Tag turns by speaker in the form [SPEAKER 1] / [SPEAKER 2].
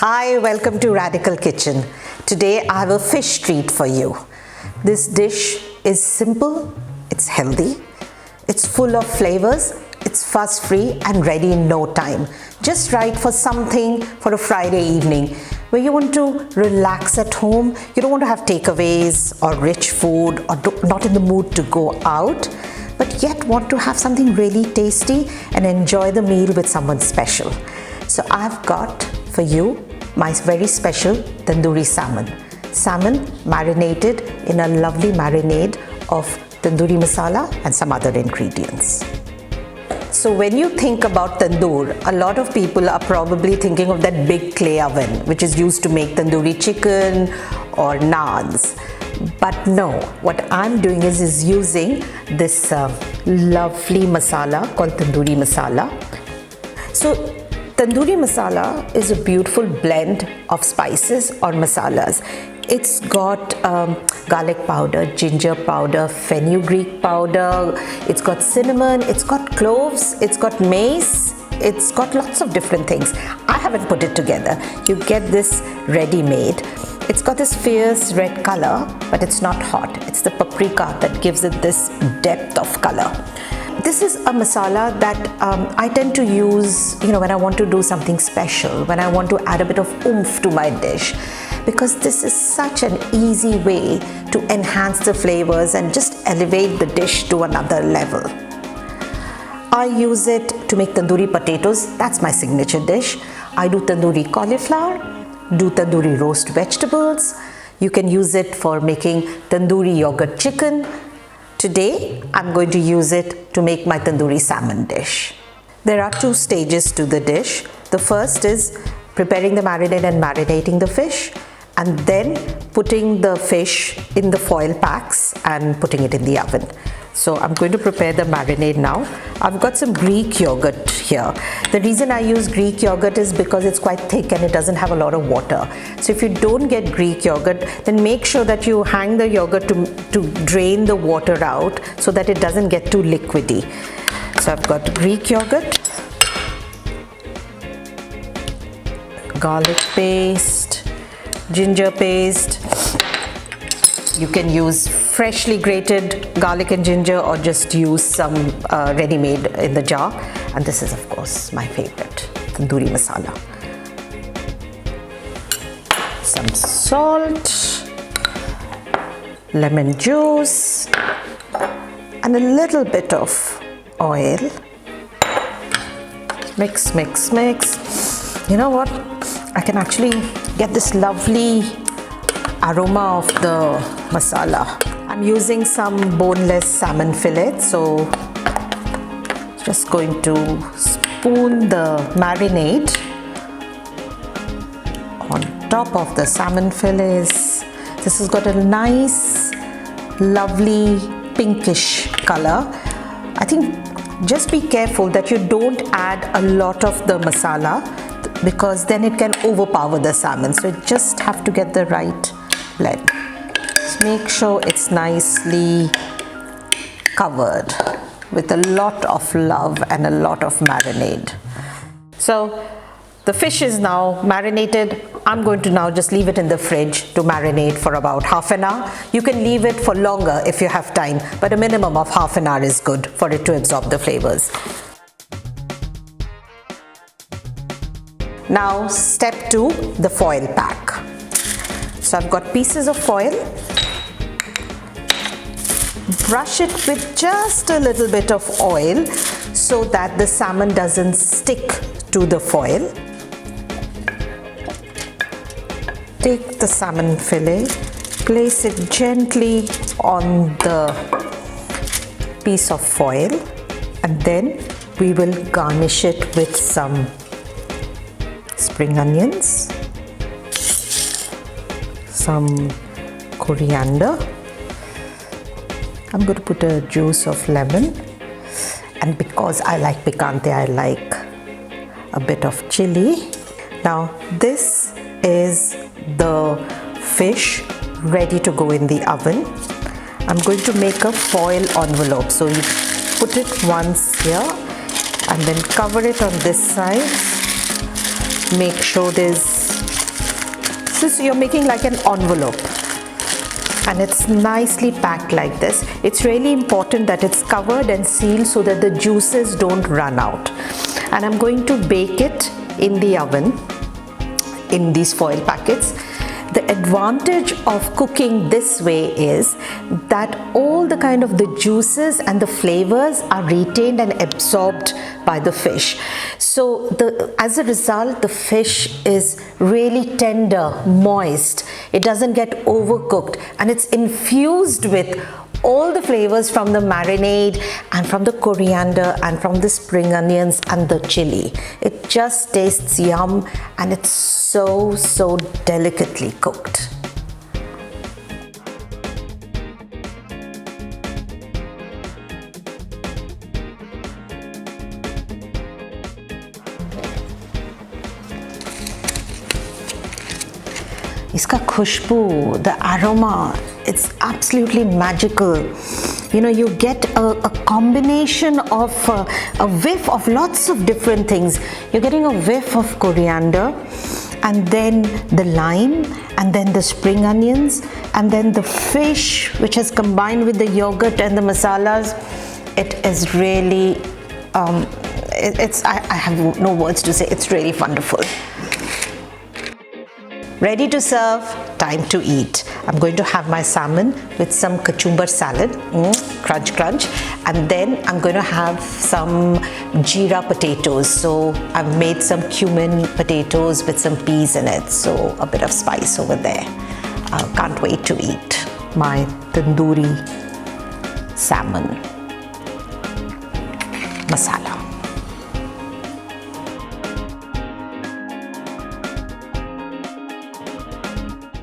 [SPEAKER 1] Hi, welcome to Radical Kitchen. Today I have a fish treat for you. This dish is simple, it's healthy, it's full of flavors, it's fuss-free and ready in no time. Just right for something for a Friday evening where you want to relax at home. You don't want to have takeaways or rich food or not in the mood to go out, but yet want to have something really tasty and enjoy the meal with someone special. So I've got for you my very special tandoori salmon. Salmon marinated in a lovely marinade of tandoori masala and some other ingredients. So when you think about tandoor, a lot of people are probably thinking of that big clay oven which is used to make tandoori chicken or naans. But no, what I'm doing is using this lovely masala called tandoori masala. So tandoori masala is a beautiful blend of spices or masalas. It's got garlic powder, ginger powder, fenugreek powder, it's got cinnamon, it's got cloves, it's got mace, it's got lots of different things. I haven't put it together. You get this ready-made. It's got this fierce red color, but it's not hot. It's the paprika that gives it this depth of color. This is a masala that I tend to use, when I want to do something special, when I want to add a bit of oomph to my dish, because this is such an easy way to enhance the flavors and just elevate the dish to another level. I use it to make tandoori potatoes. That's my signature dish. I do tandoori cauliflower, do tandoori roast vegetables. You can use it for making tandoori yogurt chicken. Today, I'm going to use it to make my tandoori salmon dish. There are two stages to the dish. The first is preparing the marinade and marinating the fish, and then putting the fish in the foil packs and putting it in the oven. So I'm going to prepare the marinade now. I've got some Greek yogurt here. The reason I use Greek yogurt is because it's quite thick and it doesn't have a lot of water. So if you don't get Greek yogurt, then make sure that you hang the yogurt to drain the water out so that it doesn't get too liquidy. So I've got Greek yogurt, garlic paste, ginger paste. You can use freshly grated garlic and ginger or just use some ready-made in the jar. And this is of course my favorite, tandoori masala. Some salt, lemon juice, and a little bit of oil. Mix, mix, mix. You know what? I can actually get this lovely aroma of the masala. I'm using some boneless salmon fillet, so just going to spoon the marinade on top of the salmon fillets. This has got a nice, lovely pinkish color. I think just be careful that you don't add a lot of the masala because then it can overpower the salmon. So you just have to get the right blend. Just make sure it's nicely covered with a lot of love and a lot of marinade. So the fish is now marinated. I'm going to now just leave it in the fridge to marinate for about half an hour. You can leave it for longer if you have time, but a minimum of half an hour is good for it to absorb the flavors. Now step 2, the foil pack. So I've got pieces of foil. Brush it with just a little bit of oil so that the salmon doesn't stick to the foil. Take the salmon fillet, place it gently on the piece of foil, and then we will garnish it with some spring onions, some coriander. I'm going to put a juice of lemon, and because I like picante, I like a bit of chili. Now this is the fish ready to go in the oven. I'm going to make a foil envelope. So you put it once here and then cover it on this side. Make sure there's So you're making like an envelope, and it's nicely packed like this. It's really important that it's covered and sealed so that the juices don't run out. And I'm going to bake it in the oven in these foil packets. The advantage of cooking this way is that all the kind of the juices and the flavors are retained and absorbed by the fish. So as a result, the fish is really tender, moist. It doesn't get overcooked, and it's infused with all the flavors from the marinade and from the coriander and from the spring onions and the chili. It just tastes yum, and it's so delicately cooked. Iska khushboo, the aroma, it's absolutely magical. You know, you get a combination of a whiff of lots of different things. You're getting a whiff of coriander, and then the lime, and then the spring onions, and then the fish, which has combined with the yogurt and the masalas. It is really, I have no words to say. It's really wonderful. Ready to serve, time to eat. I'm going to have my salmon with some cucumber salad, crunch crunch, and then I'm going to have some jeera potatoes. So I've made some cumin potatoes with some peas in it, so a bit of spice over there. Can't wait to eat my tandoori salmon masala.